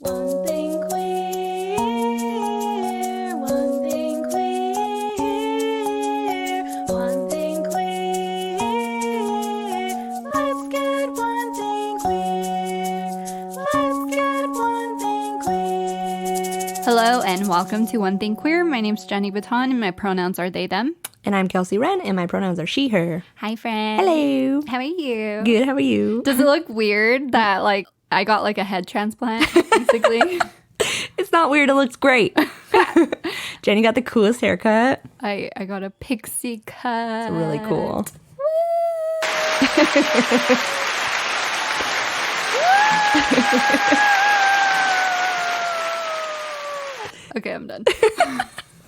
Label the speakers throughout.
Speaker 1: One thing queer, one thing queer, one thing queer. Let's get one thing queer. Let's get one thing queer.
Speaker 2: Hello and welcome to One Thing Queer. My name's Jenny Baton and my pronouns are they, them.
Speaker 3: And I'm Kelsey Wren, and my pronouns are she, her.
Speaker 2: Hi, friend.
Speaker 3: Hello.
Speaker 2: How are you?
Speaker 3: Good, how are you?
Speaker 2: Does it look weird that, I got, a head transplant, basically?
Speaker 3: It's not weird, it looks great. Jenny got the coolest haircut.
Speaker 2: I got a pixie cut.
Speaker 3: It's really cool.
Speaker 2: Okay, I'm done.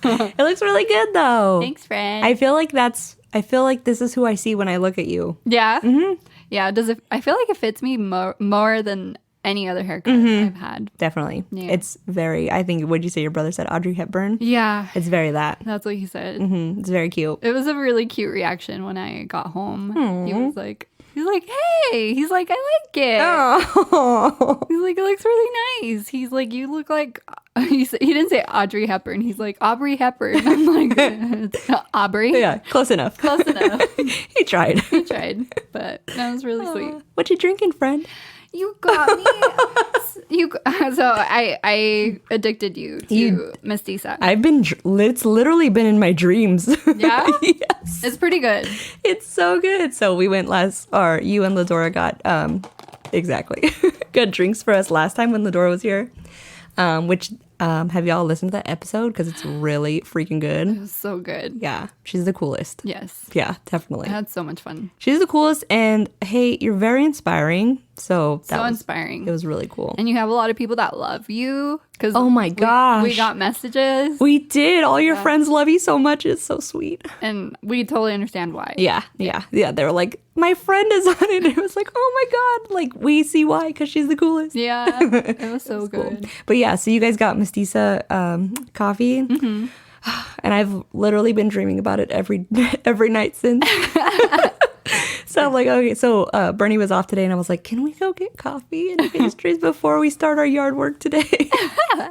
Speaker 3: It looks really good, though.
Speaker 2: Thanks, friend.
Speaker 3: I feel like this is who I see when I look at you.
Speaker 2: Yeah? Mm-hmm. Yeah, I feel like it fits me more than any other haircut I've had.
Speaker 3: Definitely.
Speaker 2: Yeah.
Speaker 3: It's very, I think, what'd you say your brother said? Audrey Hepburn?
Speaker 2: Yeah.
Speaker 3: It's very that.
Speaker 2: That's what he said.
Speaker 3: It's very cute.
Speaker 2: It was a really cute reaction when I got home. He was like, hey, he's like, I like it.
Speaker 3: Oh.
Speaker 2: He's like, it looks really nice. He's like, you look like, he didn't say Audrey Hepburn. He's like, Aubrey Hepburn. I'm like, it's not Aubrey.
Speaker 3: Yeah, close enough.
Speaker 2: Close enough.
Speaker 3: He tried.
Speaker 2: He tried, but that was really sweet.
Speaker 3: What you drinking, friend?
Speaker 2: You got me. So I addicted you to Mestiza.
Speaker 3: It's literally been in my dreams.
Speaker 2: Yeah?
Speaker 3: Yes.
Speaker 2: It's pretty good.
Speaker 3: It's so good. So we went you and Ladora got, exactly, got drinks for us last time when Ladora was here. Have y'all listened to that episode? Because it's really freaking
Speaker 2: It
Speaker 3: good.
Speaker 2: was so good.
Speaker 3: Yeah, she's the coolest.
Speaker 2: Yes.
Speaker 3: Yeah, definitely.
Speaker 2: I had so much fun.
Speaker 3: She's the coolest, and hey, you're very inspiring. So
Speaker 2: Inspiring.
Speaker 3: It was really cool.
Speaker 2: And you have a lot of people that love you. Cause
Speaker 3: Oh my gosh.
Speaker 2: We got messages.
Speaker 3: We did. All your friends love you so much. It's so sweet.
Speaker 2: And we totally understand why.
Speaker 3: Yeah. They were like, my friend is on it. And it was like, oh my God. Like, we see why, because she's the coolest.
Speaker 2: Yeah. It was so good.
Speaker 3: Cool. But yeah, so you guys got Mestiza coffee. Mm-hmm. And I've literally been dreaming about it every night since. So I'm like, okay. So Bernie was off today, and I was like, can we go get coffee and pastries before we start our yard work today? He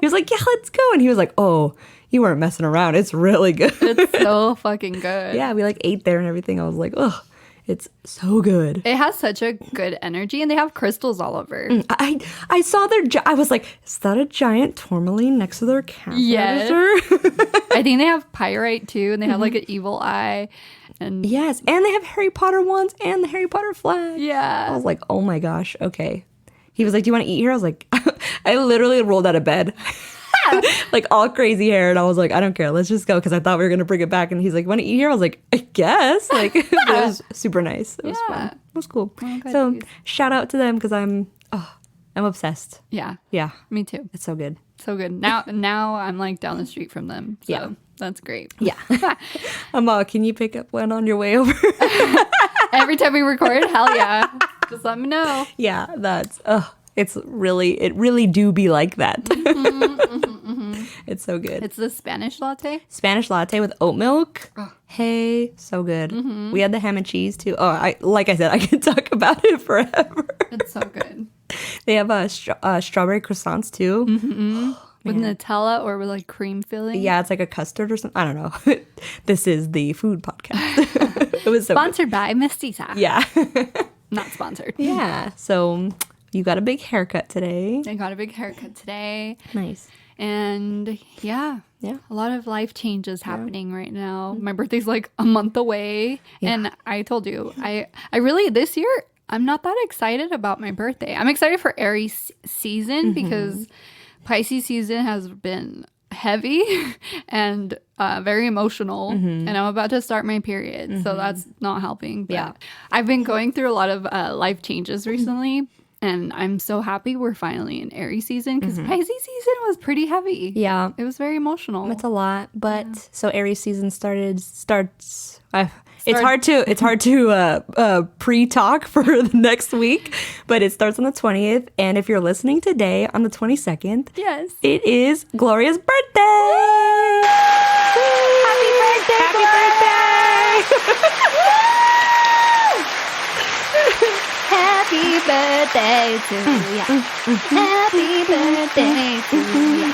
Speaker 3: was like, yeah, let's go. And he was like, oh, you weren't messing around. It's really good.
Speaker 2: It's so fucking good.
Speaker 3: Yeah, we ate there and everything. I was like, oh, it's so good.
Speaker 2: It has such a good energy, and they have crystals all over.
Speaker 3: I saw I was like, is that a giant tourmaline next to their catheter?
Speaker 2: Yes. I think they have pyrite too, and they have an evil eye. And
Speaker 3: yes, and they have Harry Potter ones and the Harry Potter flag.
Speaker 2: yeah.
Speaker 3: I was like, oh my gosh, okay. He was like, do you want to eat here? I was like, I literally rolled out of bed. All crazy hair, and I was like, I don't care, let's just go, because I thought we were gonna bring it back. And he's like, want to eat here? I was like, I guess. It was super nice. It was fun. It was cool.
Speaker 2: Oh, good.
Speaker 3: So shout out to them, because I'm obsessed.
Speaker 2: Yeah.
Speaker 3: Yeah,
Speaker 2: Me too.
Speaker 3: it's so good.
Speaker 2: So good. Now I'm down the street from them. So
Speaker 3: Yeah.
Speaker 2: that's great.
Speaker 3: Yeah. Can you pick up one on your way over?
Speaker 2: Every time we record, hell yeah. Just let me know.
Speaker 3: Yeah, that's it really do be like that. It's so good.
Speaker 2: It's the Spanish latte.
Speaker 3: Spanish latte with oat milk. Hey, so good. We had the ham and cheese too. Oh, like I said, I can talk about it forever.
Speaker 2: It's so good.
Speaker 3: They have strawberry croissants too.
Speaker 2: With Nutella or with cream filling.
Speaker 3: Yeah, it's like a custard or something. I don't know. This is the food podcast. It was so
Speaker 2: Sponsored by Mestiza.
Speaker 3: good. Yeah.
Speaker 2: Not sponsored.
Speaker 3: Yeah. So you got a big haircut today.
Speaker 2: I got a big haircut today.
Speaker 3: Nice.
Speaker 2: And yeah,
Speaker 3: Yeah.
Speaker 2: a lot of life changes happening right now. My birthday's a month away.
Speaker 3: Yeah.
Speaker 2: And I told you, I really, this year, I'm not that excited about my birthday. I'm excited for Aries season because Pisces season has been heavy and very emotional. And I'm about to start my period. So that's not helping. But
Speaker 3: Yeah.
Speaker 2: I've been going through a lot of life changes recently. And I'm so happy we're finally in Aries season because Pisces season was pretty heavy.
Speaker 3: Yeah.
Speaker 2: It was very emotional.
Speaker 3: It's a lot, but so Aries season starts. It's hard to pre-talk for the next week, but it starts on the 20th. And if you're listening today on the 22nd,
Speaker 2: Yes.
Speaker 3: it is Gloria's birthday. Happy birthday! Happy birthday!
Speaker 2: Happy birthday to you. Happy birthday birthday to you.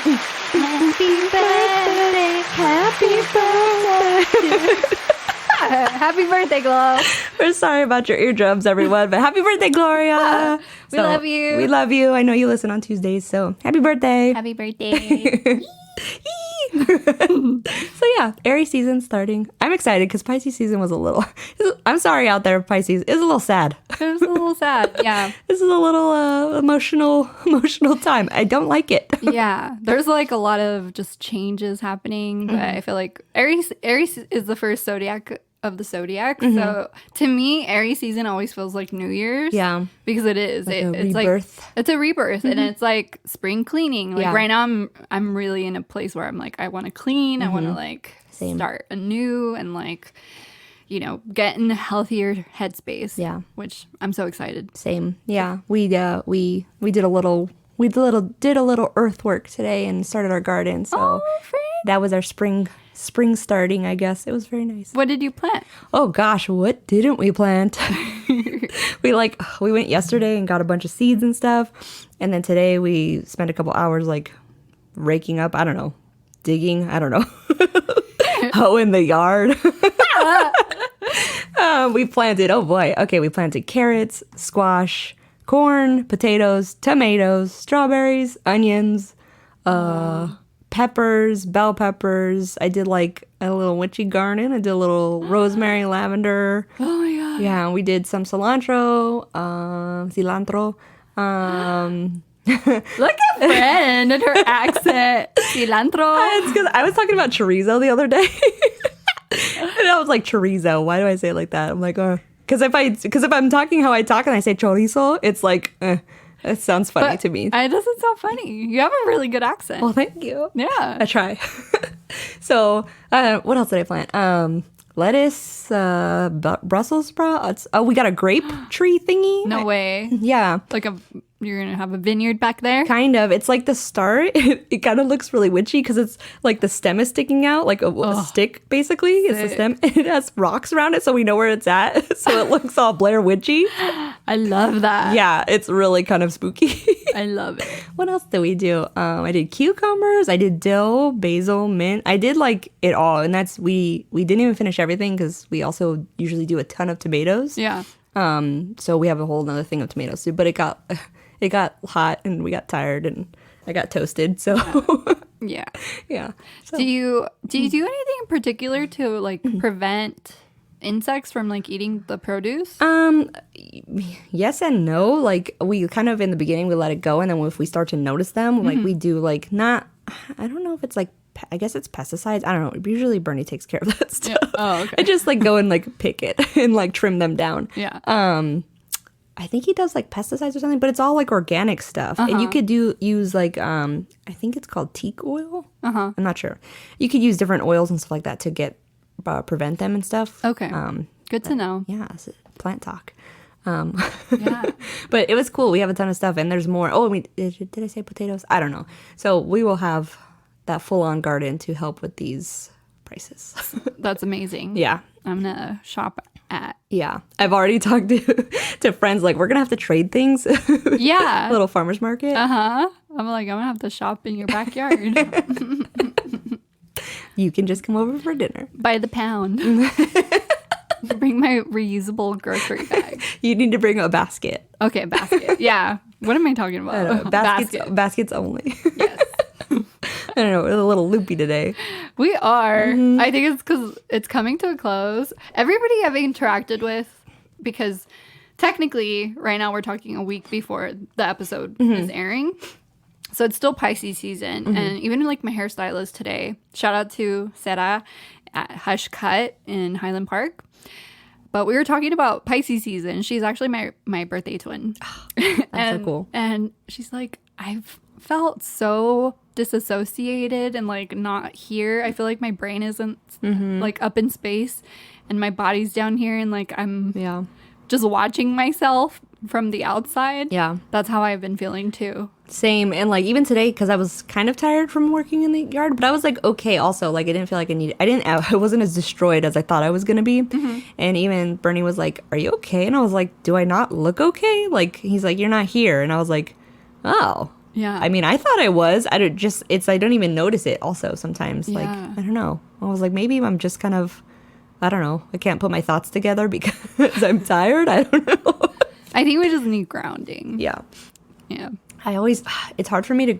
Speaker 2: Happy birthday. Happy birthday. Happy birthday, Glow.
Speaker 3: We're sorry about your eardrums, everyone, but happy birthday, Gloria.
Speaker 2: We love you.
Speaker 3: We love you. I know you listen on Tuesdays, so happy birthday.
Speaker 2: Happy birthday.
Speaker 3: So yeah, Aries season starting. I'm excited because Pisces season was a little. I'm sorry out there, Pisces. It's a little sad.
Speaker 2: It was a little sad. Yeah.
Speaker 3: This is a little emotional time. I don't like it.
Speaker 2: Yeah. There's like a lot of just changes happening, but I feel like Aries is the first zodiac of the zodiac. So to me, Aries season always feels like New Year's.
Speaker 3: Yeah.
Speaker 2: Because it is.
Speaker 3: a
Speaker 2: It's
Speaker 3: rebirth.
Speaker 2: like it's a rebirth and it's like spring cleaning. Like
Speaker 3: Yeah.
Speaker 2: right now I'm really in a place where I'm like I want to clean, I want to like
Speaker 3: Same.
Speaker 2: start anew and like get in a healthier headspace.
Speaker 3: Yeah.
Speaker 2: Which I'm so excited.
Speaker 3: Same. Yeah. We did a little earthwork today and started our garden. So that was our spring starting, I guess. It was very nice.
Speaker 2: What did you plant?
Speaker 3: Oh gosh, what didn't we plant? we went yesterday and got a bunch of seeds and stuff. And then today we spent a couple hours like raking up, I don't know, digging, I don't know. Hoeing the yard. We planted carrots, squash, corn, potatoes, tomatoes, strawberries, onions, peppers, bell peppers. I did like a little witchy garden. I did a little rosemary, lavender.
Speaker 2: Oh my god.
Speaker 3: Yeah, we did some cilantro.
Speaker 2: Look at Fran and her accent. Cilantro.
Speaker 3: It's because I was talking about chorizo the other day. And I was like, chorizo. Why do I say it like that? I'm like, because if I'm talking how I talk and I say chorizo, it's like, it sounds funny
Speaker 2: But
Speaker 3: to me.
Speaker 2: It doesn't sound funny. You have a really good accent.
Speaker 3: Well, thank you.
Speaker 2: Yeah.
Speaker 3: I try. So, what else did I plant? Lettuce, Brussels sprouts. Oh, we got a grape tree thingy.
Speaker 2: No way.
Speaker 3: Yeah,
Speaker 2: Like you're gonna have a vineyard back there.
Speaker 3: kind of. It's like the start. It kind of looks really witchy because it's like the stem is sticking out, like a stick, basically. It's the
Speaker 2: Sick.
Speaker 3: stem. It has rocks around it, so we know where it's at. So it looks all Blair Witchy.
Speaker 2: I love that.
Speaker 3: Yeah, it's really kind of spooky.
Speaker 2: I love it.
Speaker 3: What else did we do? I did cucumbers. I did dill, basil, mint. I did like it all, and that's we didn't even finish everything because we also usually do a ton of tomatoes.
Speaker 2: Yeah.
Speaker 3: So we have a whole another thing of tomato soup, but it got hot and we got tired and I got toasted. So
Speaker 2: Yeah.
Speaker 3: yeah. So,
Speaker 2: Do you do anything in particular to like prevent insects from like eating the produce?
Speaker 3: yes and no. Like we kind of in the beginning we let it go, and then if we start to notice them, like we do like not. I don't know if it's like. I guess it's pesticides. I don't know. Usually Bernie takes care of that stuff.
Speaker 2: Oh, okay.
Speaker 3: I just like go and like pick it and like trim them down.
Speaker 2: Yeah.
Speaker 3: I think he does like pesticides or something, but it's all like organic stuff. And you could use like I think it's called teak oil. I'm not sure. You could use different oils and stuff like that to get prevent them and stuff.
Speaker 2: Okay. Good to know.
Speaker 3: Yeah, it's plant talk.
Speaker 2: Yeah.
Speaker 3: But it was cool. We have a ton of stuff, and there's more. Oh, did I say potatoes? I don't know. So we will have that full-on garden to help with these prices.
Speaker 2: That's amazing.
Speaker 3: Yeah.
Speaker 2: I'm gonna shop at.
Speaker 3: Yeah. I've already talked to friends like we're gonna have to trade things.
Speaker 2: Yeah.
Speaker 3: Little farmer's market.
Speaker 2: I'm like, I'm gonna have to shop in your backyard
Speaker 3: You can just come over for dinner.
Speaker 2: by the pound. Bring my reusable grocery bag.
Speaker 3: You need to bring a basket.
Speaker 2: Okay, basket. Yeah. What am I talking about?
Speaker 3: Baskets only.
Speaker 2: Yes.
Speaker 3: I don't know. We're a little loopy today.
Speaker 2: We are. I think it's because it's coming to a close. Everybody I've interacted with, because technically right now we're talking a week before the episode is airing. So it's still Pisces season. And even like my hairstylist today, shout out to Sarah at Hush Cut in Highland Park. But we were talking about Pisces season. She's actually my birthday twin.
Speaker 3: That's so cool.
Speaker 2: And she's like, I've felt so disassociated and like not here. I feel like my brain isn't like up in space and my body's down here and like I'm
Speaker 3: Yeah.
Speaker 2: just watching myself from the outside.
Speaker 3: Yeah.
Speaker 2: That's how I've been feeling too.
Speaker 3: Same. And like even today, because I was kind of tired from working in the yard, but I was like, okay, also, like I didn't feel like I wasn't as destroyed as I thought I was going to be. And even Bernie was like, are you okay? And I was like, do I not look okay? Like, he's like, you're not here. And I was like, oh,
Speaker 2: Yeah.
Speaker 3: I mean, I thought I was. I don't even notice it also sometimes. Like,
Speaker 2: Yeah.
Speaker 3: I don't know. I was like, maybe I'm just kind of, I don't know. I can't put my thoughts together because I'm tired. I don't know.
Speaker 2: I think we just need grounding.
Speaker 3: Yeah.
Speaker 2: Yeah.
Speaker 3: It's hard for me to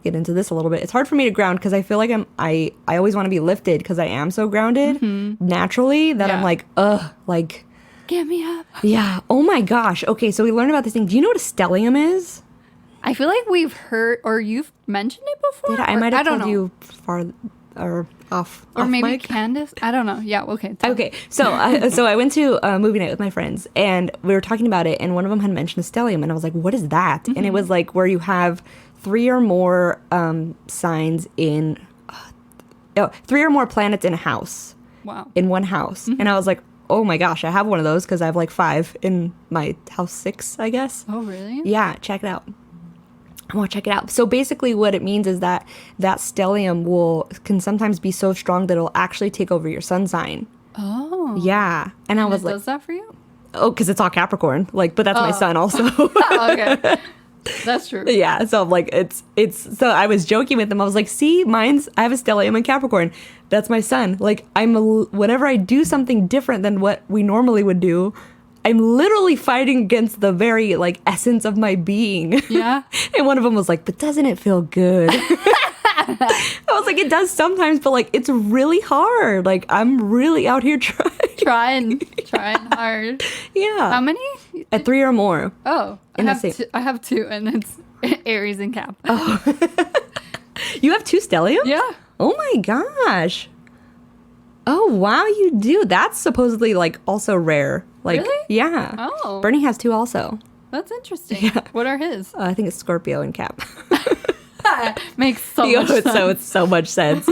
Speaker 3: get into this a little bit. It's hard for me to ground because I feel like I always want to be lifted because I am so grounded naturally that I'm
Speaker 2: Yeah.
Speaker 3: like, like,
Speaker 2: Get me up.
Speaker 3: yeah. Oh my gosh. Okay. So we learned about this thing. Do you know what a stellium is?
Speaker 2: I feel like we've heard or you've mentioned it before.
Speaker 3: I
Speaker 2: or-
Speaker 3: might have
Speaker 2: don't
Speaker 3: told
Speaker 2: know.
Speaker 3: you far or off.
Speaker 2: Or
Speaker 3: off
Speaker 2: maybe
Speaker 3: mic.
Speaker 2: Candace. I don't know. Yeah. Okay.
Speaker 3: Okay, so I went to a movie night with my friends, and we were talking about it, and one of them had mentioned a stellium, and I was like, "What is that?" And it was like where you have 3 or more signs in, 3 or more planets in a house,
Speaker 2: Wow.
Speaker 3: in one house, and I was like, "Oh my gosh, I have one of those because I have like 5 in my house 6, I guess."
Speaker 2: Oh, really?
Speaker 3: Yeah, check it out. I want to check it out. So basically what it means is that stellium can sometimes be so strong that it'll actually take over your sun sign.
Speaker 2: Oh.
Speaker 3: Yeah. And I
Speaker 2: And
Speaker 3: was
Speaker 2: it
Speaker 3: like,
Speaker 2: does that for you?
Speaker 3: oh, because it's all Capricorn. Like, but that's my son also.
Speaker 2: Oh, okay. That's true.
Speaker 3: Yeah. So I'm like, so I was joking with them. I was like, see, I have a stellium in Capricorn. That's my son. Like, whenever I do something different than what we normally would do, I'm literally fighting against the very like essence of my being.
Speaker 2: Yeah.
Speaker 3: And one of them was like, but doesn't it feel good? I was like, it does sometimes, but like, it's really hard. Like, I'm really out here trying.
Speaker 2: Trying hard.
Speaker 3: Yeah.
Speaker 2: How many?
Speaker 3: At 3 or more.
Speaker 2: Oh, I
Speaker 3: In the
Speaker 2: have
Speaker 3: same-
Speaker 2: two, I have 2, and it's Aries and Cap.
Speaker 3: You have 2 stelliums?
Speaker 2: Yeah.
Speaker 3: Oh my gosh. Oh wow, you do. That's supposedly like also rare. Like,
Speaker 2: Really?
Speaker 3: yeah.
Speaker 2: Oh.
Speaker 3: Bernie has 2 also.
Speaker 2: That's interesting. What are his?
Speaker 3: I think it's Scorpio and Cap.
Speaker 2: Makes so
Speaker 3: You
Speaker 2: much
Speaker 3: know,
Speaker 2: sense.
Speaker 3: it's so much sense.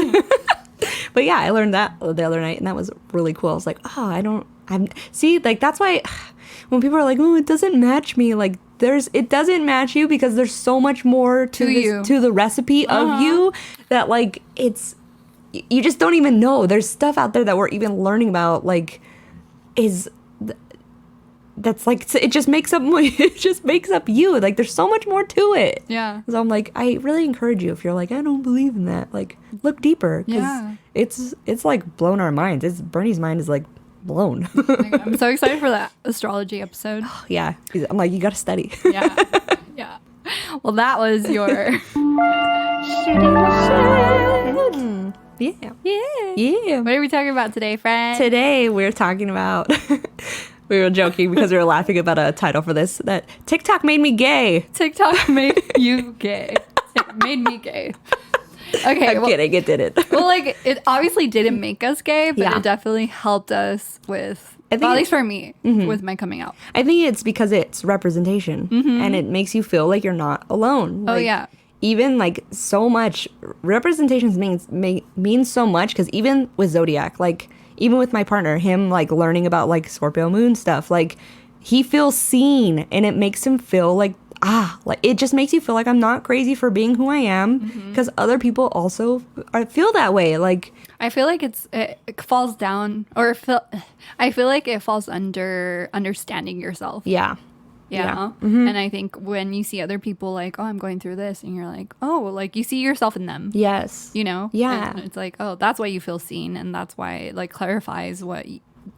Speaker 3: But yeah, I learned that the other night, and that was really cool. I was like, oh, see, like that's why when people are like, oh, it doesn't match me, like it doesn't match you because there's so much more to
Speaker 2: you.
Speaker 3: to the recipe of you that like you just don't even know. There's stuff out there that we're even learning about, like that's like it just makes up you. Like there's so much more to it.
Speaker 2: Yeah.
Speaker 3: So I'm like, I really encourage you, if you're like, I don't believe in that, like look deeper, because
Speaker 2: Yeah.
Speaker 3: it's like blown our minds. Bernie's mind is like blown.
Speaker 2: I'm so excited for that astrology episode.
Speaker 3: Yeah, I'm like, you gotta study.
Speaker 2: Yeah. Yeah. Well, that was your
Speaker 3: Yeah,
Speaker 2: yeah.
Speaker 3: yeah.
Speaker 2: What are we talking about today, friend?
Speaker 3: Today we're talking about. We were joking because we were laughing about a title for this, that TikTok made me gay.
Speaker 2: TikTok made you gay. It made me gay. Okay.
Speaker 3: I'm kidding, it didn't.
Speaker 2: Well, like it obviously didn't make us gay, but
Speaker 3: Yeah.
Speaker 2: it definitely helped us with,
Speaker 3: I think
Speaker 2: well, at
Speaker 3: it-
Speaker 2: least for me, with my coming out.
Speaker 3: I think it's because it's representation, and it makes you feel like you're not alone.
Speaker 2: Oh,
Speaker 3: Like,
Speaker 2: yeah.
Speaker 3: Even like so much representations means so much, because even with Zodiac, like even with my partner, him like learning about like Scorpio moon stuff, like he feels seen, and it makes him feel like like it just makes you feel like I'm not crazy for being who I am, because other people also feel that way. Like
Speaker 2: I feel like it falls down, or I feel like it falls under understanding yourself.
Speaker 3: yeah.
Speaker 2: Yeah. And I think when you see other people like, oh, I'm going through this, and you're like, oh, like you see yourself in them.
Speaker 3: Yes.
Speaker 2: You know?
Speaker 3: Yeah.
Speaker 2: And it's like, oh, that's why you feel seen, and that's why it like clarifies what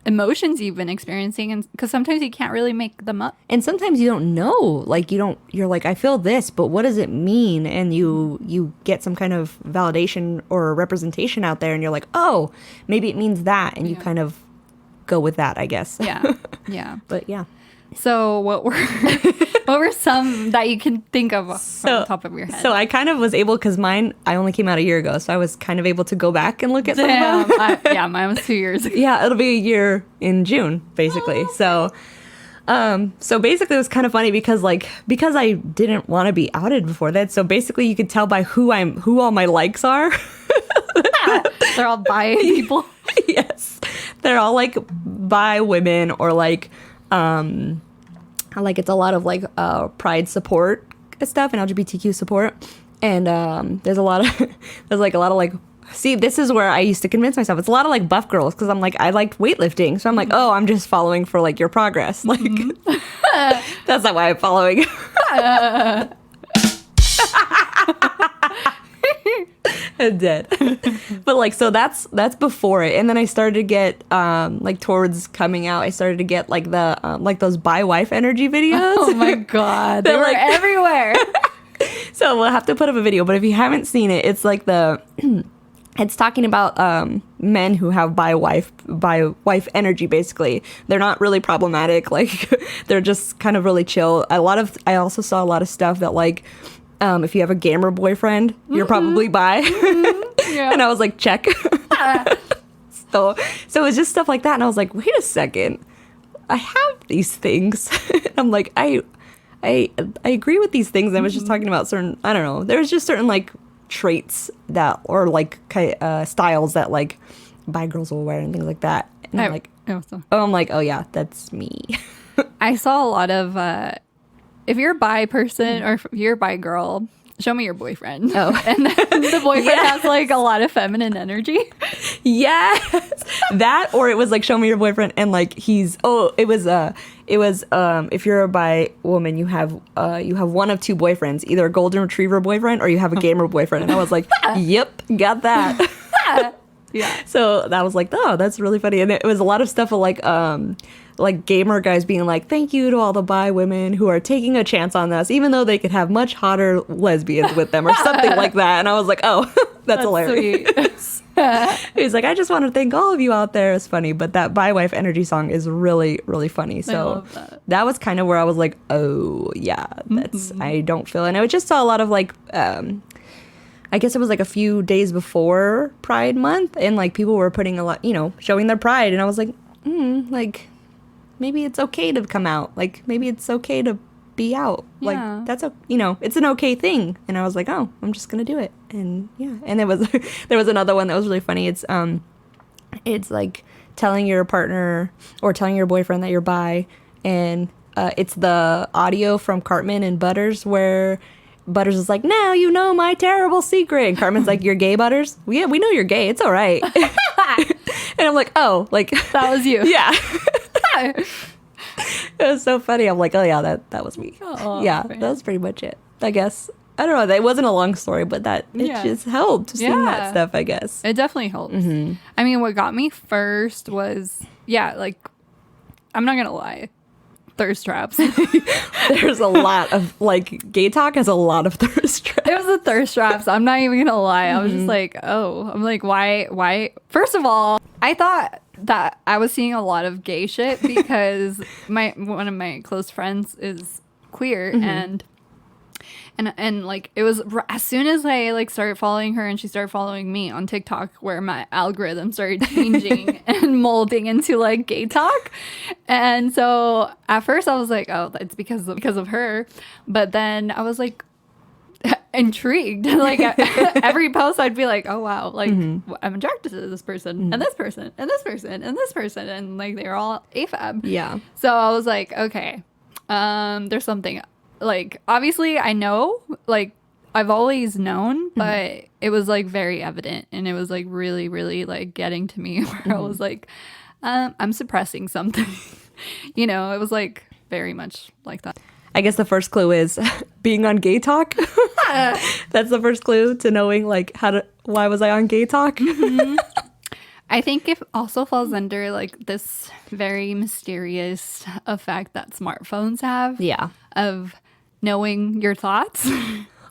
Speaker 2: emotions you've been experiencing, and because sometimes you can't really make them up.
Speaker 3: And sometimes you don't know, like you're like, I feel this, but what does it mean? And you get some kind of validation or representation out there, and you're like, oh, maybe it means that, and you kind of go with that, I guess.
Speaker 2: Yeah. Yeah.
Speaker 3: But yeah.
Speaker 2: So what were some that you can think of from the top of your head?
Speaker 3: So I kind of was able, because mine, I only came out a year ago, so I was kind of able to go back and look at some of them.
Speaker 2: Damn. Yeah, mine was 2 years ago.
Speaker 3: Yeah, it'll be a year in June, basically. So basically it was kind of funny because I didn't want to be outed before that. So basically you could tell by who all my likes are.
Speaker 2: They're all bi people.
Speaker 3: Yes. They're all like bi women, or like it's a lot of like pride support stuff and LGBTQ support. And there's a lot of see, this is where I used to convince myself. It's a lot of like buff girls, because I'm like, I liked weightlifting. So I'm like, oh, I'm just following for like your progress. Like that's not why I'm following. Dead. But like, so that's before it, and then I started to get like towards coming out, I started to get like the like those bi wife energy videos.
Speaker 2: Oh my god, they
Speaker 3: They're
Speaker 2: were
Speaker 3: like-
Speaker 2: everywhere.
Speaker 3: So we'll have to put up a video, but if you haven't seen it, it's like the it's talking about men who have bi wife energy. Basically, they're not really problematic. Like they're just kind of really chill. I also saw a lot of stuff that like if you have a gamer boyfriend, you're probably bi.
Speaker 2: Yeah.
Speaker 3: And I was like, check. so it was just stuff like that, and I was like, wait a second, I have these things. And I'm like, I agree with these things. I was just talking about certain, I don't know, there's just certain like traits that, or like styles that like bi girls will wear and things like that. And I'm like, oh yeah, that's me.
Speaker 2: I saw a lot of if you're a bi person or if you're a bi girl, show me your boyfriend.
Speaker 3: Oh.
Speaker 2: And then the boyfriend
Speaker 3: Yes.
Speaker 2: has like a lot of feminine energy.
Speaker 3: Yes, that, or it was like, show me your boyfriend, and like it was if you're a bi woman, you have one of two boyfriends, either a golden retriever boyfriend or you have a gamer boyfriend. And I was like, yep, got that.
Speaker 2: Yeah.
Speaker 3: So that was like, oh, that's really funny. And it was a lot of stuff of like gamer guys being like, thank you to all the bi women who are taking a chance on us, even though they could have much hotter lesbians with them or something like that. And I was like, oh, that's hilarious. He's like, I just want to thank all of you out there. It's funny, but that bi wife energy song is really, really funny. So
Speaker 2: love
Speaker 3: that was kind of where I was like, oh yeah, that's I don't feel. And I just saw a lot of like I guess it was like a few days before Pride Month, and like people were putting a lot, showing their pride, and I was like, like maybe it's okay to come out, like maybe it's okay to be out,
Speaker 2: Yeah.
Speaker 3: like that's it's an okay thing. And I was like, oh, I'm just gonna do it. And yeah, and there was another one that was really funny. It's like telling your partner or telling your boyfriend that you're bi, and it's the audio from Cartman and Butters where Butters is like, now you know my terrible secret. And Cartman's like, you're gay, Butters? Yeah, we know you're gay. It's all right. And I'm like, oh, like
Speaker 2: That was you.
Speaker 3: yeah. It was so funny. I'm like, oh yeah, that was me.
Speaker 2: Oh,
Speaker 3: yeah,
Speaker 2: man.
Speaker 3: that was pretty much it. I guess. I don't know. That wasn't a long story, but it
Speaker 2: Yeah.
Speaker 3: just helped seeing that
Speaker 2: Yeah.
Speaker 3: stuff, I guess.
Speaker 2: It definitely helps. I mean, what got me first was, like, I'm not going to lie, thirst traps.
Speaker 3: There's a lot of, like, gay talk has a lot of thirst traps.
Speaker 2: It was the thirst traps. I'm not even gonna lie. I was just like, oh, I'm like, why? First of all, I thought that I was seeing a lot of gay shit because one of my close friends is queer, and like it was as soon as I like started following her and she started following me on TikTok, where my algorithm started changing and molding into like gay talk. And so at first I was like, oh, it's because of her, but then I was like intrigued. Like every post I'd be like, oh wow, like I'm attracted to this person and this person and this person and this person, and like they're all AFAB.
Speaker 3: Yeah.
Speaker 2: So I was like, okay, there's something. Like obviously I know, like I've always known, but it was like very evident, and it was like really, really like getting to me where I was like, I'm suppressing something. It was like very much like that.
Speaker 3: I guess the first clue is being on Gay Talk. That's the first clue to knowing like why was I on Gay Talk?
Speaker 2: I think it also falls under like this very mysterious effect that smartphones have.
Speaker 3: Yeah.
Speaker 2: Of knowing your thoughts.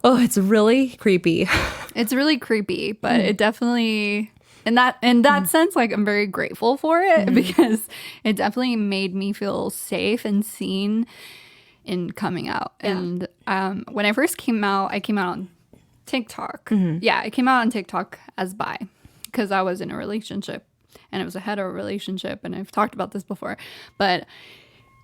Speaker 3: Oh, it's really creepy.
Speaker 2: It's really creepy, but it definitely, in that sense, like I'm very grateful for it because it definitely made me feel safe and seen in coming out.
Speaker 3: Yeah.
Speaker 2: And when I first came out, I came out on TikTok. Yeah, I came out on TikTok as bi because I was in a relationship, and it was a hetero relationship, and I've talked about this before, but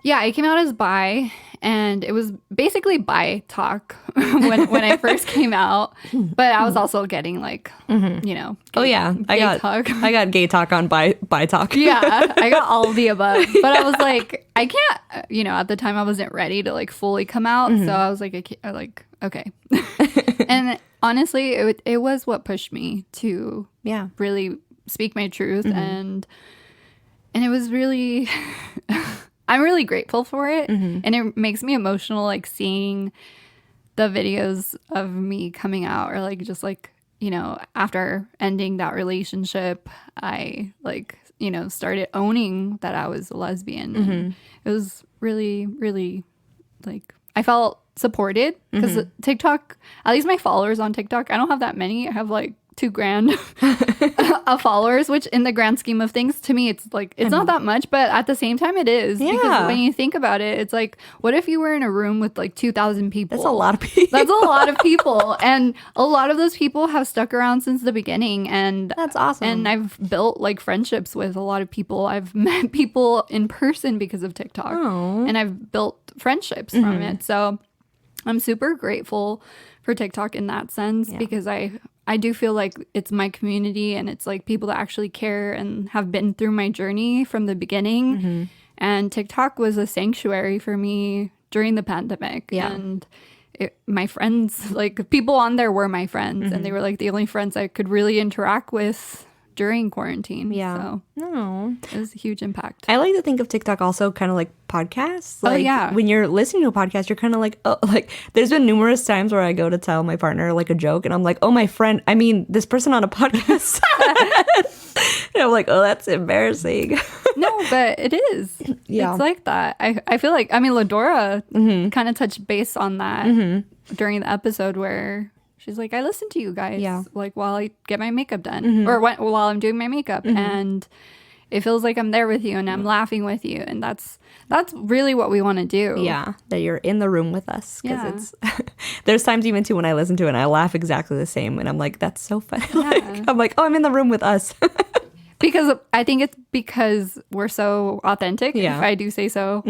Speaker 2: yeah, I came out as bi, and it was basically bi talk when I first came out. But I was also getting like,
Speaker 3: Oh yeah,
Speaker 2: gay talk.
Speaker 3: I got Gay Talk on bi Talk.
Speaker 2: Yeah, I got all of the above. But I was like, I can't, at the time I wasn't ready to like fully come out. So I was like, okay. And honestly, it was what pushed me to really speak my truth. And it was really... I'm really grateful for it, and it makes me emotional, like seeing the videos of me coming out, or like just like you know, after ending that relationship, I like, you know, started owning that I was a lesbian. And it was really, really like, I felt supported because TikTok, at least my followers on TikTok, I don't have that many. I have like 2 grand of followers, which in the grand scheme of things, to me, it's like, it's not that much, but at the same time, it is.
Speaker 3: Yeah.
Speaker 2: Because when you think about it, it's like, what if you were in a room with like 2,000 people?
Speaker 3: That's a lot of people.
Speaker 2: That's a lot of people. And a lot of those people have stuck around since the beginning. And
Speaker 3: That's awesome.
Speaker 2: And I've built like friendships with a lot of people. I've met people in person because of TikTok.
Speaker 3: Oh.
Speaker 2: And I've built friendships from it. So I'm super grateful for TikTok in that sense because I do feel like it's my community and it's like people that actually care and have been through my journey from the beginning. And TikTok was a sanctuary for me during the pandemic.
Speaker 3: Yeah.
Speaker 2: And my friends, like people on there were my friends and they were like the only friends I could really interact with during quarantine.
Speaker 3: Yeah.
Speaker 2: So
Speaker 3: No.
Speaker 2: it was a huge impact.
Speaker 3: I like to think of TikTok also kind of like podcasts. Like
Speaker 2: yeah.
Speaker 3: when you're listening to a podcast, you're kind of like, oh, like there's been numerous times where I go to tell my partner like a joke and I'm like, oh, my friend, I mean, this person on a podcast. And I'm like, oh, that's embarrassing.
Speaker 2: No, but it is.
Speaker 3: Yeah.
Speaker 2: It's like that. I feel like, I mean, Ladora kind of touched base on that during the episode where she's like, I listen to you guys like while I get my makeup done or while I'm doing my makeup. And it feels like I'm there with you and I'm laughing with you. And that's really what we want to do.
Speaker 3: Yeah, that you're in the room with us. Because
Speaker 2: Yeah.
Speaker 3: it's, there's times even too when I listen to it and I laugh exactly the same. And I'm like, that's so funny.
Speaker 2: Yeah.
Speaker 3: I'm like, oh, I'm in the room with us.
Speaker 2: Because I think it's because we're so authentic,
Speaker 3: Yeah.
Speaker 2: if I do say so,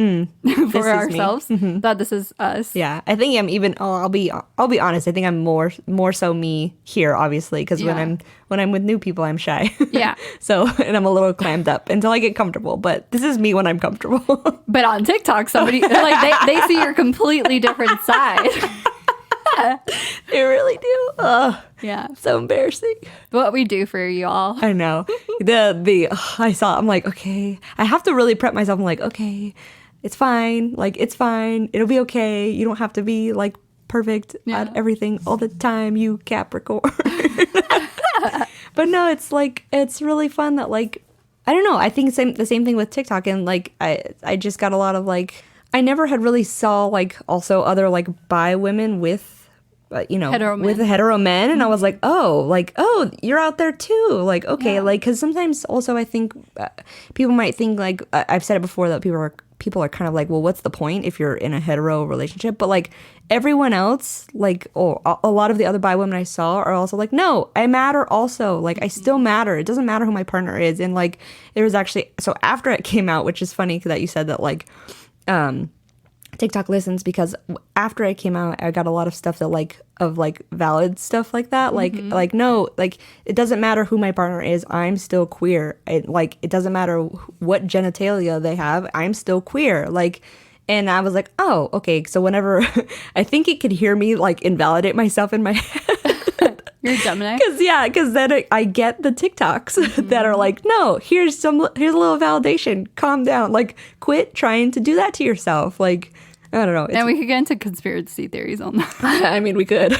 Speaker 3: This is
Speaker 2: for
Speaker 3: me.
Speaker 2: ourselves, that this is us.
Speaker 3: Yeah, I think I'm even. Oh, I'll be honest. I think I'm more so me here, obviously, because
Speaker 2: Yeah.
Speaker 3: when I'm with new people, I'm shy.
Speaker 2: Yeah.
Speaker 3: So and I'm a little clammed up until I get comfortable. But this is me when I'm comfortable.
Speaker 2: But on TikTok, somebody, like, they see your completely different side.
Speaker 3: They really do. Oh,
Speaker 2: Yeah.
Speaker 3: so embarrassing.
Speaker 2: What we do for you all.
Speaker 3: I know. I'm like, okay. I have to really prep myself. I'm like, okay, it's fine. Like, it's fine. It'll be okay. You don't have to be like perfect at everything all the time, you Capricorn. But no, it's like, it's really fun that like, I don't know. I think the same thing with TikTok. And like, I just got a lot of like, I never had really saw like also other like bi women with,
Speaker 2: Hetero men.
Speaker 3: with hetero men. And I was like, oh, you're out there too. Like, okay.
Speaker 2: Yeah.
Speaker 3: Like, cause sometimes also I think people might think like, I've said it before that people are kind of like, well, what's the point if you're in a hetero relationship? But like everyone else, like, a lot of the other bi women I saw are also like, no, I matter also. Like, I still matter. It doesn't matter who my partner is. And like, there was actually, so after it came out, which is funny that you said that like, TikTok listens, because after I came out, I got a lot of stuff that like valid stuff like that. Like, no, like it doesn't matter who my partner is. I'm still queer. It doesn't matter what genitalia they have. I'm still queer. Like, and I was like, oh, okay. So whenever I think it could hear me like invalidate myself in my head.
Speaker 2: You're a Gemini?
Speaker 3: Because then I get the TikToks that are like, no, here's a little validation. Calm down. Like, quit trying to do that to yourself. Like, I don't know.
Speaker 2: And we could get into conspiracy theories on that.
Speaker 3: I mean, we could,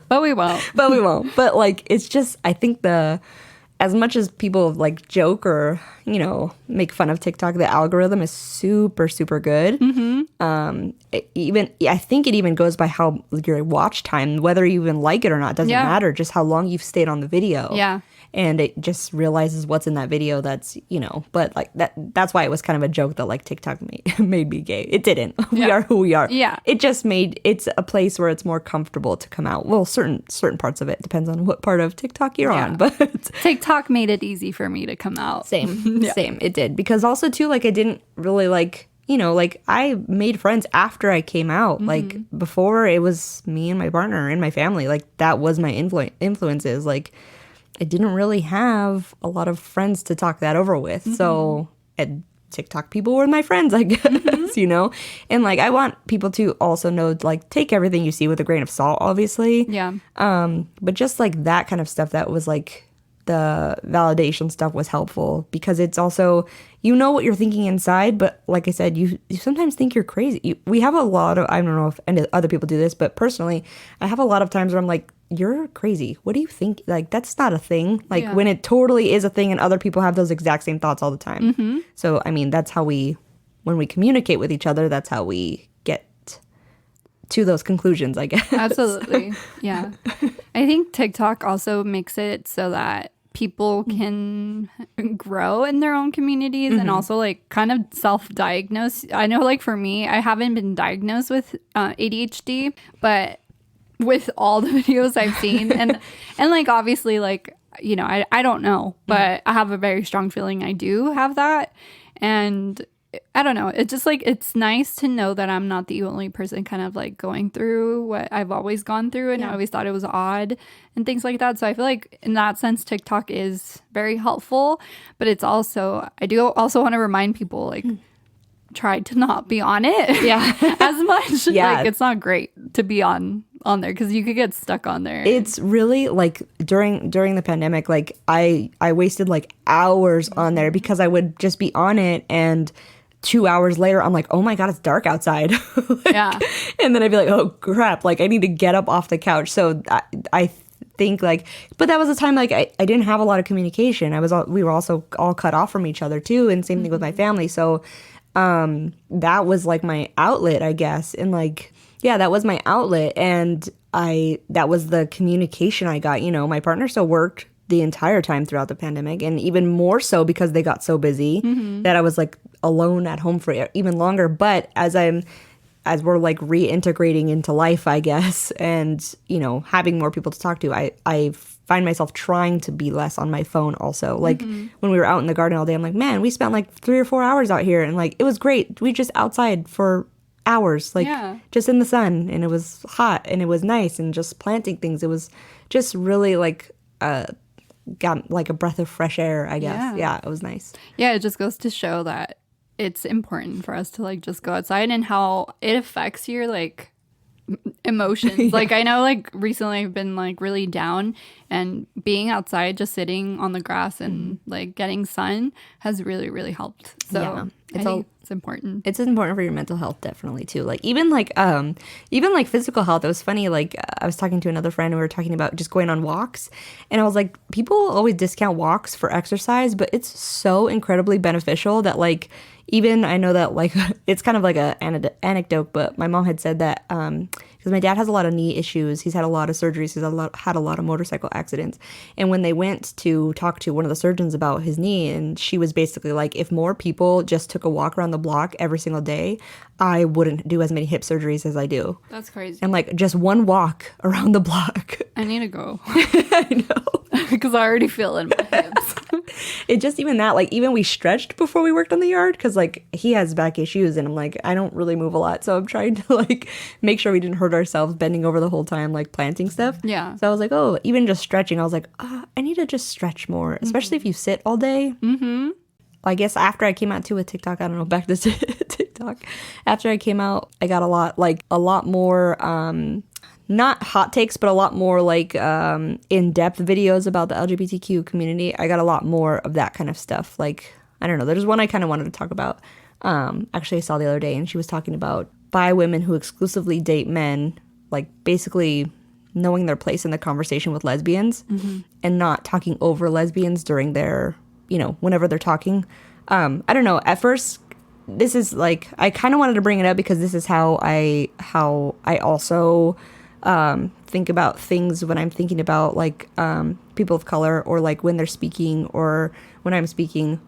Speaker 2: But we won't.
Speaker 3: but we won't. But like, it's just, I think as much as people like joke or, make fun of TikTok, the algorithm is super, super good. I think it even goes by how your watch time, whether you even like it or not, doesn't matter. Just how long you've stayed on the video.
Speaker 2: Yeah.
Speaker 3: And it just realizes what's in that video. That's, but like that's why it was kind of a joke that like TikTok made me gay. It didn't. We are who we are.
Speaker 2: Yeah.
Speaker 3: It just it's a place where it's more comfortable to come out. Well, certain parts of it depends on what part of TikTok you're on, but
Speaker 2: TikTok made it easy for me to come out.
Speaker 3: same. It did. Because also too, like I didn't really like, like I made friends after I came out. Like before it was me and my partner and my family. Like that was my influences. Like I didn't really have a lot of friends to talk that over with. So TikTok people were my friends, I guess, And like I want people to also know, like, take everything you see with a grain of salt, obviously.
Speaker 2: Yeah.
Speaker 3: But just like that kind of stuff that was like the validation stuff was helpful because it's also, you know what you're thinking inside, but like I said, you sometimes think you're crazy. We have a lot of, I don't know if and other people do this, but personally, I have a lot of times where I'm like, you're crazy. What do you think? Like, that's not a thing. Like, when it totally is a thing and other people have those exact same thoughts all the time. So, I mean, that's how when we communicate with each other, that's how we get to those conclusions, I guess.
Speaker 2: Absolutely. Yeah. I think TikTok also makes it so that people can grow in their own communities and also like kind of self-diagnose. I know like for me, I haven't been diagnosed with ADHD, but with all the videos I've seen and like obviously like, you know, I don't know, but I have a very strong feeling I do have that. And I don't know. It's just like, it's nice to know that I'm not the only person kind of like going through what I've always gone through. And I always thought it was odd and things like that. So I feel like in that sense, TikTok is very helpful. But it's also, I do also want to remind people like, try to not be on it as much. Like, it's not great to be on there because you could get stuck on there.
Speaker 3: It's really like during the pandemic, like I wasted like hours on there because I would just be on it and 2 hours later I'm like, oh my god, it's dark outside. And then I'd be like, oh crap, like I need to get up off the couch. So I think like, but that was a time like I didn't have a lot of communication. We were also all cut off from each other too, and same thing with my family. So that was like my outlet, I guess. And like, yeah, that was my outlet. And that was the communication I got. You know, my partner still worked the entire time throughout the pandemic, and even more so because they got so busy that I was like alone at home for even longer. But as we're like reintegrating into life, I guess, and, you know, having more people to talk to, I find myself trying to be less on my phone also. Like when we were out in the garden all day, I'm like, man, we spent like 3 or 4 hours out here and like it was great. We just outside for hours, like just in the sun, and it was hot and it was nice, and just planting things. It was just really like got like a breath of fresh air, I guess. Yeah, it was nice.
Speaker 2: Yeah, it just goes to show that it's important for us to like just go outside and how it affects your like emotions. Like I know like recently I've been like really down, and being outside just sitting on the grass and like getting sun has really, really helped. So I think it's important.
Speaker 3: It's important for your mental health, definitely too. Like even like physical health. It was funny, like I was talking to another friend and we were talking about just going on walks, and I was like, people always discount walks for exercise, but it's so incredibly beneficial that like, even I know that like it's kind of like a anecdote, but my mom had said that because my dad has a lot of knee issues. He's had a lot of surgeries. He's had a lot of motorcycle accidents. And when they went to talk to one of the surgeons about his knee, and she was basically like, if more people just took a walk around the block every single day, I wouldn't do as many hip surgeries as I do.
Speaker 2: That's crazy.
Speaker 3: And like just one walk around the block.
Speaker 2: I need to go.
Speaker 3: I know.
Speaker 2: Because I already feel it in my hips.
Speaker 3: It just even that, like even we stretched before we worked on the yard because like he has back issues and I'm like, I don't really move a lot. So I'm trying to like make sure we didn't hurt ourselves bending over the whole time, like planting stuff.
Speaker 2: Yeah.
Speaker 3: So I was like, oh, even just stretching, I was like, I need to just stretch more, especially if you sit all day. Mm-hmm. I guess after I came out too with TikTok, I don't know, back to TikTok. After I came out, I got a lot more, not hot takes, but a lot more like in-depth videos about the LGBTQ community. I got a lot more of that kind of stuff. Like, I don't know, there's one I kind of wanted to talk about. Actually, I saw the other day, and she was talking about bi women who exclusively date men, like basically knowing their place in the conversation with lesbians and not talking over lesbians during their, you know, whenever they're talking. I don't know, at first, this is like, I kind of wanted to bring it up because this is how I also think about things when I'm thinking about like people of color, or like when they're speaking or when I'm speaking.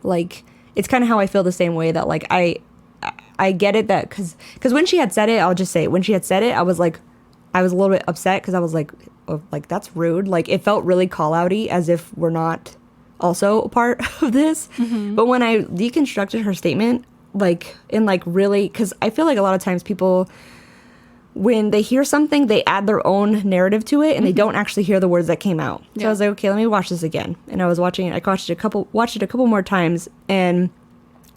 Speaker 3: Like it's kind of how I feel the same way that like I get it, that because when she had said it, I'll just say it, when she had said it, I was a little bit upset because I was like, oh, like that's rude. Like it felt really call outy, as if we're not also a part of this. But when I deconstructed her statement, like in like really, because I feel like a lot of times people, when they hear something, they add their own narrative to it and they don't actually hear the words that came out. So I was like, okay, let me watch this again. And I was watching it. I watched it a couple more times, and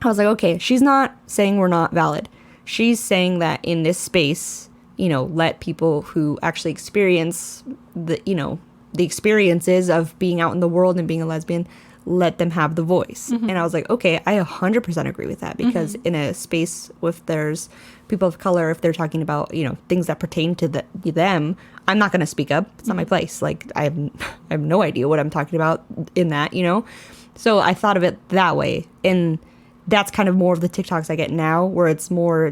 Speaker 3: I was like, okay, she's not saying we're not valid. She's saying that in this space, you know, let people who actually experience the, you know, the experiences of being out in the world and being a lesbian, let them have the voice. And I was like, okay, I 100% agree with that, because in a space with there's people of color, if they're talking about, you know, things that pertain to them, I'm not going to speak up. It's not my place. Like, I have no idea what I'm talking about in that, you know? So I thought of it that way. And that's kind of more of the TikToks I get now, where it's more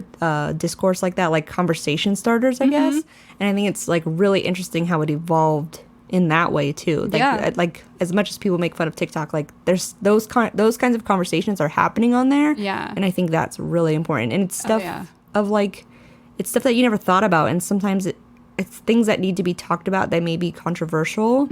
Speaker 3: discourse like that, like conversation starters, I guess. And I think it's like really interesting how it evolved in that way too. Like, like as much as people make fun of TikTok, like there's those kinds of conversations are happening on there.
Speaker 2: Yeah.
Speaker 3: And I think that's really important. And it's stuff of like, it's stuff that you never thought about. And sometimes it's things that need to be talked about that may be controversial,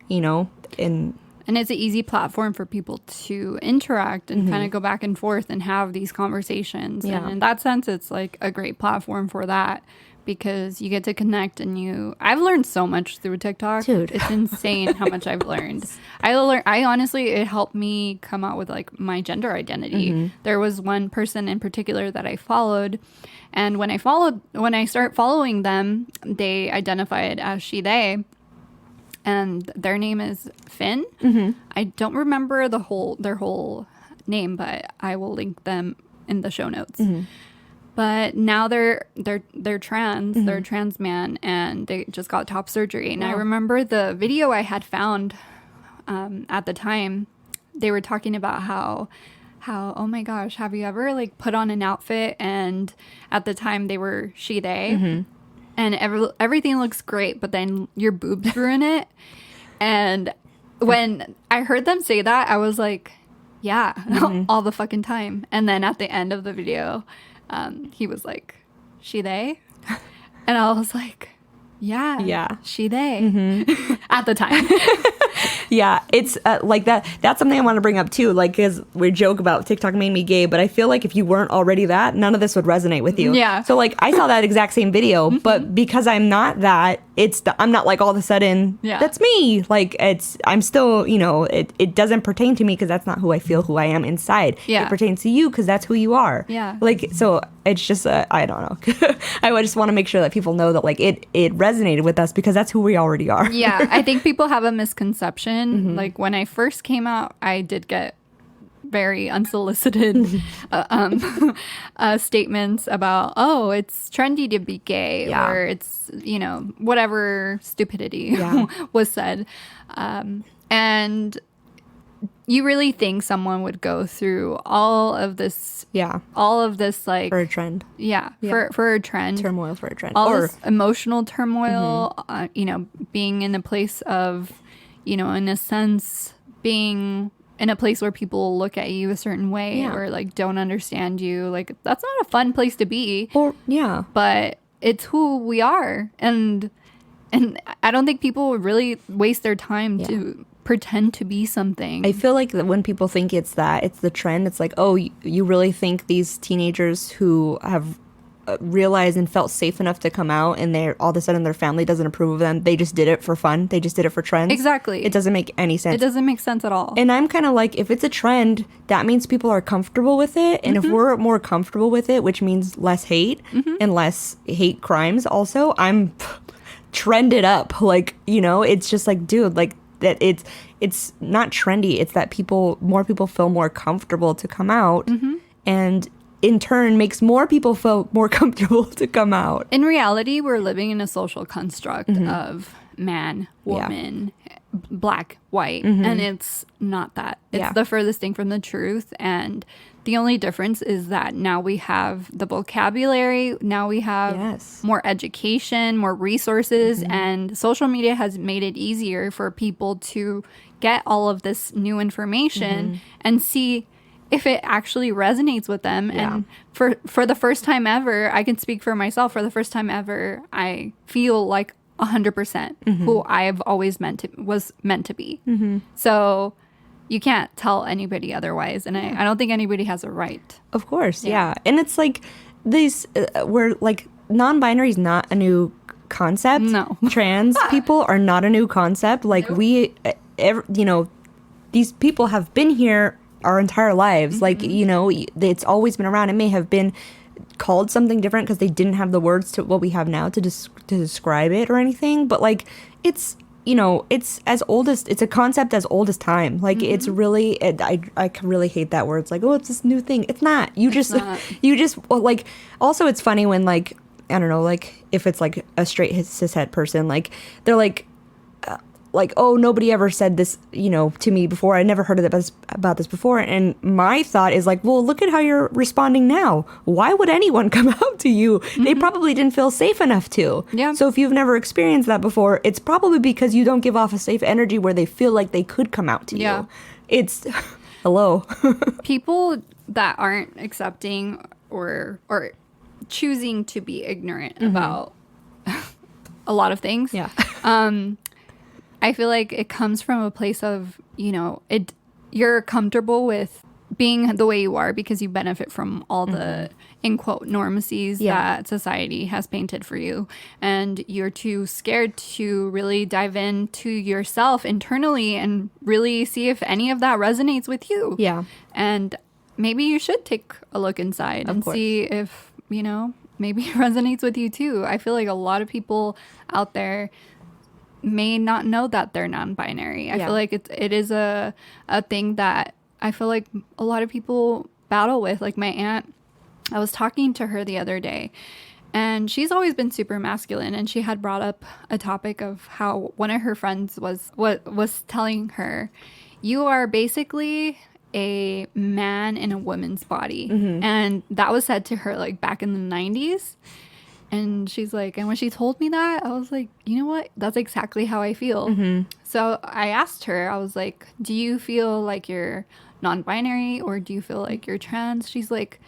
Speaker 3: you know,
Speaker 2: And it's an easy platform for people to interact and kind of go back and forth and have these conversations.
Speaker 3: Yeah.
Speaker 2: And in that sense, it's like a great platform for that, because you get to connect and I've learned so much through TikTok.
Speaker 3: Dude.
Speaker 2: It's insane how much I've learned. I honestly, it helped me come out with like my gender identity. There was one person in particular that I followed, and when I start following them, they identified as she, they. And their name is Finn. I don't remember their whole name, but I will link them in the show notes. But now they're trans. They're a trans man, and they just got top surgery. And I remember the video I had found at the time. They were talking about how oh my gosh, have you ever like put on an outfit, and at the time they were she, they. And everything looks great, but then your boobs ruin it. And when I heard them say that, I was like, yeah, all the fucking time. And then at the end of the video, he was like, she, they? And I was like, yeah, she, they. At the time.
Speaker 3: Yeah, it's like that. That's something I want to bring up too. Like, because we joke about TikTok made me gay, but I feel like if you weren't already that, none of this would resonate with you.
Speaker 2: Yeah.
Speaker 3: So like, I saw that exact same video, but because I'm not that, I'm not like all of a sudden, that's me. Like, I'm still, you know, it doesn't pertain to me because that's not who I feel, who I am inside.
Speaker 2: Yeah.
Speaker 3: It pertains to you because that's who you are.
Speaker 2: Yeah.
Speaker 3: Like, so it's just, I don't know. I just want to make sure that people know that like it resonated with us because that's who we already are.
Speaker 2: Yeah, I think people have a misconception. Like when I first came out, I did get very unsolicited statements about, oh, it's trendy to be gay, or it's, you know, whatever stupidity was said. And you really think someone would go through all of this like
Speaker 3: For a trend.
Speaker 2: for a trend,
Speaker 3: Turmoil for a trend.
Speaker 2: all this emotional turmoil, you know, being in a place of, you know, in a sense, being in a place where people look at you a certain way or like don't understand you. Like, that's not a fun place to be. But it's who we are. And I don't think people would really waste their time to pretend to be something.
Speaker 3: I feel like that when people think it's the trend, it's like, oh, you really think these teenagers who have realized and felt safe enough to come out, and they're all of a sudden their family doesn't approve of them, they just did it for fun, they just did it for trends?
Speaker 2: Exactly.
Speaker 3: It doesn't make any sense.
Speaker 2: It doesn't make sense at all.
Speaker 3: And I'm kind of like, if it's a trend, that means people are comfortable with it. And if we're more comfortable with it, which means less hate and less hate crimes also, I'm trended up. Like, you know, it's just like, dude, like, that it's not trendy. It's that more people feel more comfortable to come out, and in turn makes more people feel more comfortable to come out.
Speaker 2: In reality, we're living in a social construct of man, woman, black, white, and it's not that. It's the furthest thing from the truth. And the only difference is that now we have the vocabulary, now we have more education, more resources, and social media has made it easier for people to get all of this new information and see if it actually resonates with them. And for the first time ever, I can speak for myself, for the first time ever, I feel like 100% who I've always was meant to be. So you can't tell anybody otherwise, and I don't think anybody has a right.
Speaker 3: Of course, and it's like these we're like, non-binary is not a new concept.
Speaker 2: No.
Speaker 3: Trans people are not a new concept. Like, we you know, these people have been here our entire lives. Like, you know, it's always been around. It may have been called something different because they didn't have the words to what we have now to describe it or anything, but like, it's you know, it's a concept as old as time. Like it's really, I really hate that word. It's like, oh, it's this new thing. It's not. You just, well, like, also it's funny when like, I don't know, like if it's like a straight cishet person, like they're like, oh, nobody ever said this, you know, to me before. I never heard about this before. And my thought is like, well, look at how you're responding now. Why would anyone come out to you? They probably didn't feel safe enough to.
Speaker 2: Yeah.
Speaker 3: So if you've never experienced that before, it's probably because you don't give off a safe energy where they feel like they could come out to
Speaker 2: Yeah.
Speaker 3: you. It's, hello.
Speaker 2: People that aren't accepting or choosing to be ignorant about a lot of things.
Speaker 3: Yeah.
Speaker 2: I feel like it comes from a place of, you know, you're comfortable with being the way you are because you benefit from all the, in quote, normacies that society has painted for you. And you're too scared to really dive into yourself internally and really see if any of that resonates with you.
Speaker 3: Yeah.
Speaker 2: And maybe you should take a look inside and
Speaker 3: course.
Speaker 2: see if, you know, maybe it resonates with you too. I feel like a lot of people out there may not know that they're non-binary. I feel like it is a thing that I feel like a lot of people battle with. Like my aunt, I was talking to her the other day, and she's always been super masculine, and she had brought up a topic of how one of her friends was telling her, you are basically a man in a woman's body. And that was said to her like back in the 90s. And she's like, and when she told me that, I was like, you know what? That's exactly how I feel. So I asked her, I was like, do you feel like you're non-binary or do you feel like you're trans? She's like,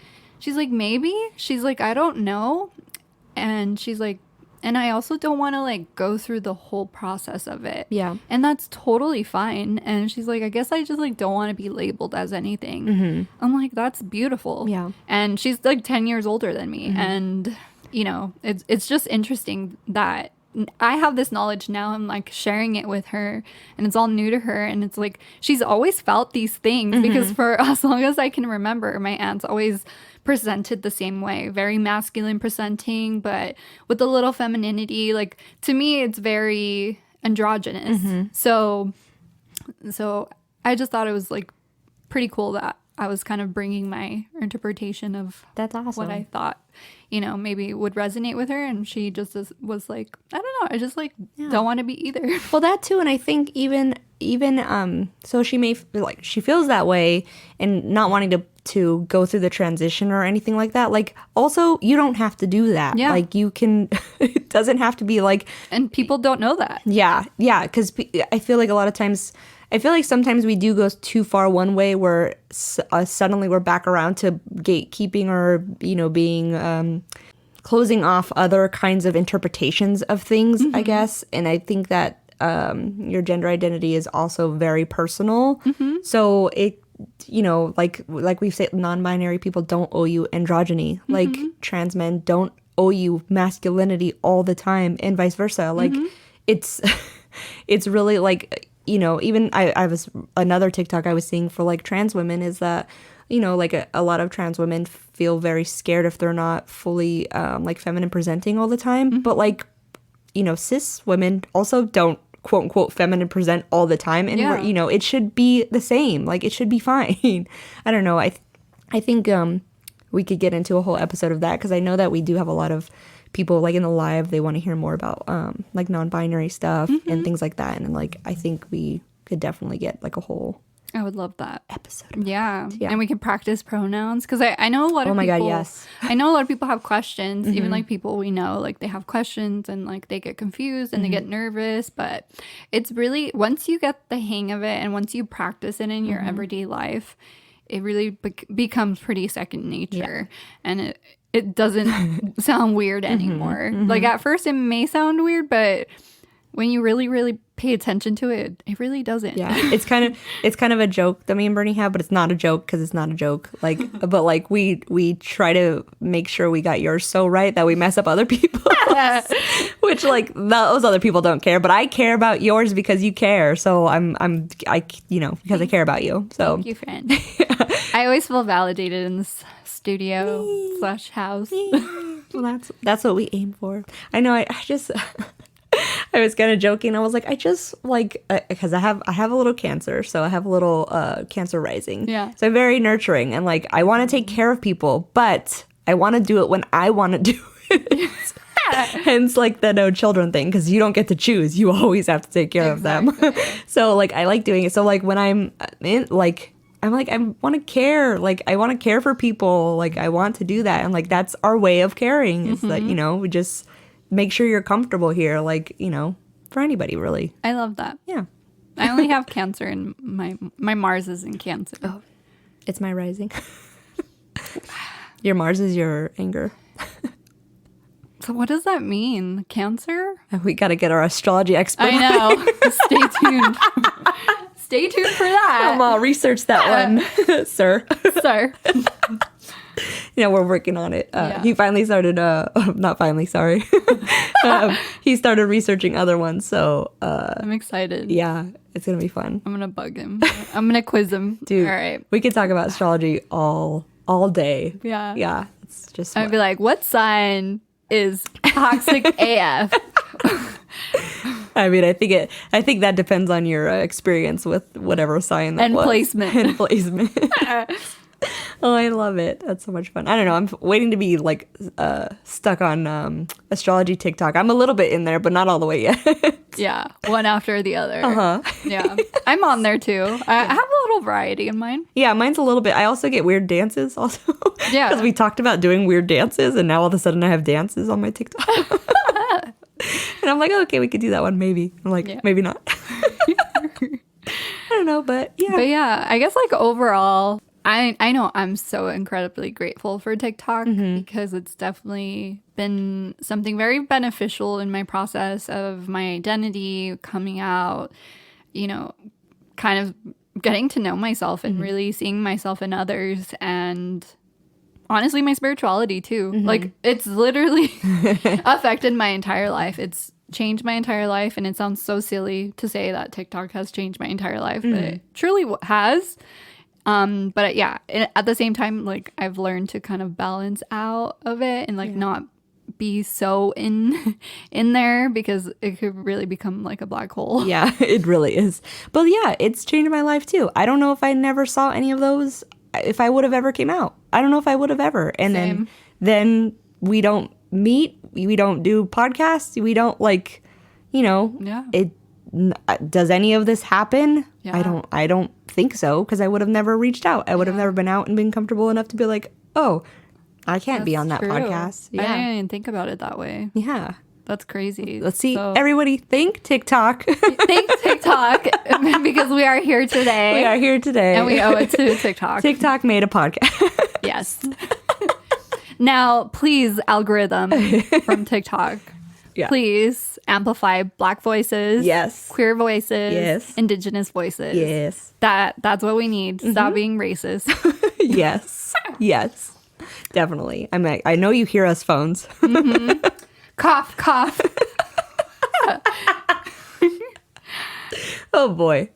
Speaker 2: maybe. She's like, I don't know. And she's like, and I also don't want to like go through the whole process of it.
Speaker 3: Yeah.
Speaker 2: And that's totally fine. And she's like, I guess I just like don't want to be labeled as anything. I'm like, that's beautiful.
Speaker 3: Yeah.
Speaker 2: And she's like 10 years older than me. And you know, it's just interesting that I have this knowledge now. I'm like sharing it with her and it's all new to her. And it's like, she's always felt these things because for as long as I can remember, my aunt's always presented the same way, very masculine presenting, but with a little femininity. Like to me, it's very androgynous. So I just thought it was like pretty cool that I was kind of bringing my interpretation of
Speaker 3: That's awesome.
Speaker 2: what I thought, you know, maybe would resonate with her. And she just was like, I don't know. I just like don't want to be either.
Speaker 3: Well, that too. And I think even so she may like she feels that way and not wanting to go through the transition or anything like that. Like also you don't have to do that.
Speaker 2: Yeah.
Speaker 3: Like you can, it doesn't have to be like,
Speaker 2: And people don't know that.
Speaker 3: yeah. Because I feel like a lot of times, I feel like sometimes we do go too far one way where suddenly we're back around to gatekeeping or, you know, being closing off other kinds of interpretations of things, I guess. And I think that your gender identity is also very personal. So it, you know, like we've said, non-binary people don't owe you androgyny. Like trans men don't owe you masculinity all the time and vice versa. Like it's really like, you know, even I was another TikTok I was seeing for like trans women is that, you know, like a lot of trans women feel very scared if they're not fully like feminine presenting all the time. But like, you know, cis women also don't quote unquote feminine present all the time. And we're, you know, it should be the same. Like it should be fine. I don't know. I think we could get into a whole episode of that because I know that we do have a lot of people like in the live, they want to hear more about like non-binary stuff and things like that. And like I think we could definitely get like a whole
Speaker 2: I would love that.
Speaker 3: episode.
Speaker 2: Yeah.
Speaker 3: Yeah.
Speaker 2: And we can practice pronouns because I know a lot of people.
Speaker 3: Oh my God, yes.
Speaker 2: I know a lot of people have questions, even like people we know, like they have questions and like they get confused and they get nervous. But it's really, once you get the hang of it and once you practice it in your everyday life, it really becomes pretty second nature. And it doesn't sound weird anymore. Like at first it may sound weird, but when you really, really pay attention to it, it really doesn't.
Speaker 3: Yeah, it's kind of a joke that me and Bernie have, but it's not a joke because it's not a joke. Like, but like we try to make sure we got yours so right that we mess up other people's, which like those other people don't care, but I care about yours because you care. So I you know because I care about you. So
Speaker 2: Thank you, friend. I always feel validated in this studio / house.
Speaker 3: Well, that's what we aim for. I know. I just I was kind of joking. I was like, I just like, because I have a little cancer. So I have a little cancer rising.
Speaker 2: Yeah.
Speaker 3: So I'm very nurturing. And like, I want to take care of people, but I want to do it when I want to do it. Hence like the no children thing, because you don't get to choose. You always have to take care of them. So like, I like doing it. So like when I'm in, like, I'm like, I want to care. Like, I want to care for people. Like, I want to do that. And like, that's our way of caring is that, you know, we just make sure you're comfortable here. Like, you know, for anybody really.
Speaker 2: I love that.
Speaker 3: Yeah.
Speaker 2: I only have Cancer and my Mars is in Cancer.
Speaker 3: Oh, it's my rising. Your Mars is your anger.
Speaker 2: So what does that mean? Cancer?
Speaker 3: We got to get our astrology expert.
Speaker 2: I know. Stay tuned. Stay tuned for that.
Speaker 3: Come on, research that one, sir.
Speaker 2: Sir.
Speaker 3: Yeah, we're working on it.
Speaker 2: Yeah.
Speaker 3: He finally started, not finally, sorry. He started researching other ones. So,
Speaker 2: I'm excited.
Speaker 3: yeah, it's going to be fun.
Speaker 2: I'm going to bug him. I'm going to quiz him.
Speaker 3: Dude,
Speaker 2: All right.
Speaker 3: we could talk about astrology all day.
Speaker 2: Yeah.
Speaker 3: Yeah, it's just
Speaker 2: I'd be like, what sign is toxic AF?
Speaker 3: I mean, I think that depends on your experience with whatever sign that
Speaker 2: And
Speaker 3: was.
Speaker 2: placement.
Speaker 3: And placement. Oh, I love it. That's so much fun. I don't know. I'm waiting to be like stuck on astrology TikTok. I'm a little bit in there, but not all the way yet.
Speaker 2: Yeah. One after the other.
Speaker 3: Uh-huh.
Speaker 2: Yeah. I'm on there too. I have a little variety in mine.
Speaker 3: Yeah, mine's a little bit. I also get weird dances also.
Speaker 2: Yeah.
Speaker 3: Because we talked about doing weird dances, and now all of a sudden I have dances on my TikTok. And I'm like, oh, okay, we could do that one maybe. I'm like,
Speaker 2: Yeah.
Speaker 3: maybe not. I don't know, but yeah.
Speaker 2: But yeah, I guess like overall, I know I'm so incredibly grateful for TikTok because it's definitely been something very beneficial in my process of my identity coming out, you know, kind of getting to know myself and really seeing myself in others and honestly my spirituality too. Like it's literally affected my entire life. It's changed my entire life, and it sounds so silly to say that TikTok has changed my entire life, but it truly has. But yeah, at the same time, like I've learned to kind of balance out of it and like not be so in there because it could really become like a black hole.
Speaker 3: Yeah, it really is. But yeah, it's changed my life too. I don't know if I never saw any of those, if I would have ever came out. I don't know if I would have ever. And
Speaker 2: Same.
Speaker 3: then we don't meet, we don't do podcasts, we don't like, you know,
Speaker 2: Yeah.
Speaker 3: does any of this happen?
Speaker 2: Yeah.
Speaker 3: I don't think so, because I would have never reached out. I would have never been out and been comfortable enough to be like, oh, I can't be on that
Speaker 2: True.
Speaker 3: podcast.
Speaker 2: I
Speaker 3: Yeah.
Speaker 2: didn't even think about it that way.
Speaker 3: Yeah.
Speaker 2: That's crazy.
Speaker 3: Let's see.
Speaker 2: So,
Speaker 3: Everybody think TikTok.
Speaker 2: thanks TikTok because we are here today.
Speaker 3: We are here today.
Speaker 2: And we owe it to TikTok.
Speaker 3: TikTok made a podcast.
Speaker 2: Yes. Now, please, algorithm from TikTok.
Speaker 3: Yeah.
Speaker 2: Please amplify Black voices.
Speaker 3: Yes.
Speaker 2: Queer voices.
Speaker 3: Yes.
Speaker 2: Indigenous voices.
Speaker 3: Yes.
Speaker 2: That's what we need. Stop being racist.
Speaker 3: Yes. Yes. Definitely. I know you hear us, phones.
Speaker 2: Cough, cough.
Speaker 3: Oh boy.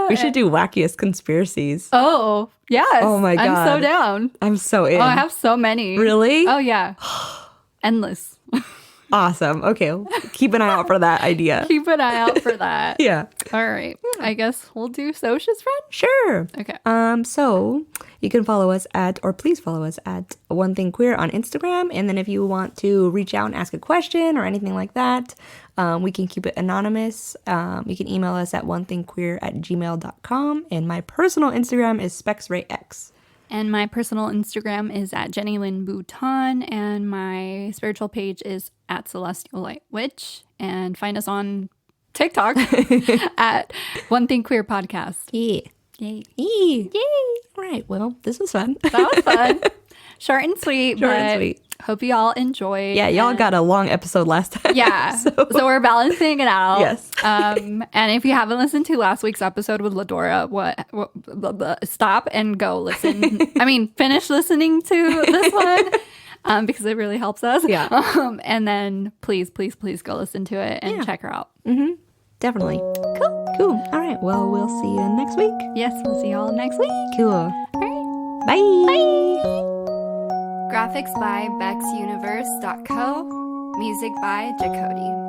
Speaker 3: We should do wackiest conspiracies.
Speaker 2: Oh, yes.
Speaker 3: Oh my
Speaker 2: I'm so
Speaker 3: God.
Speaker 2: down.
Speaker 3: I'm so in.
Speaker 2: Oh, I have so many.
Speaker 3: Really?
Speaker 2: Oh, yeah. Endless.
Speaker 3: Awesome. Okay. Keep an eye out for that idea.
Speaker 2: Keep an eye out for that.
Speaker 3: Yeah.
Speaker 2: All right. I guess we'll do Socia's friend.
Speaker 3: Sure.
Speaker 2: Okay.
Speaker 3: So you can follow us please follow us at One Thing Queer on Instagram. And then if you want to reach out and ask a question or anything like that, we can keep it anonymous. You can email us at onethingqueer@gmail.com. And my personal Instagram is SpexRayX.
Speaker 2: And my personal Instagram is at Jenny Lynn Bouton, and my spiritual page is at Celestial Light Witch. And find us on TikTok at One Thing Queer Podcast.
Speaker 3: Yeah.
Speaker 2: Yay.
Speaker 3: Yay. All right. Well, this was fun.
Speaker 2: That was fun. Short and sweet.
Speaker 3: Short and
Speaker 2: but
Speaker 3: sweet.
Speaker 2: Hope you all enjoyed.
Speaker 3: Yeah, y'all
Speaker 2: and-
Speaker 3: got a long episode last time.
Speaker 2: Yeah. So we're balancing it out.
Speaker 3: Yes.
Speaker 2: And if you haven't listened to last week's episode with Ladora, stop and go listen. I mean, finish listening to this one because it really helps us.
Speaker 3: Yeah.
Speaker 2: And then please go listen to it and check her out.
Speaker 3: Definitely. Cool. All right. Well, we'll see you next week.
Speaker 2: Yes, we'll see y'all next week.
Speaker 3: Cool.
Speaker 2: All right.
Speaker 3: Bye.
Speaker 2: Graphics by BexUniverse.co. Music by Jacody.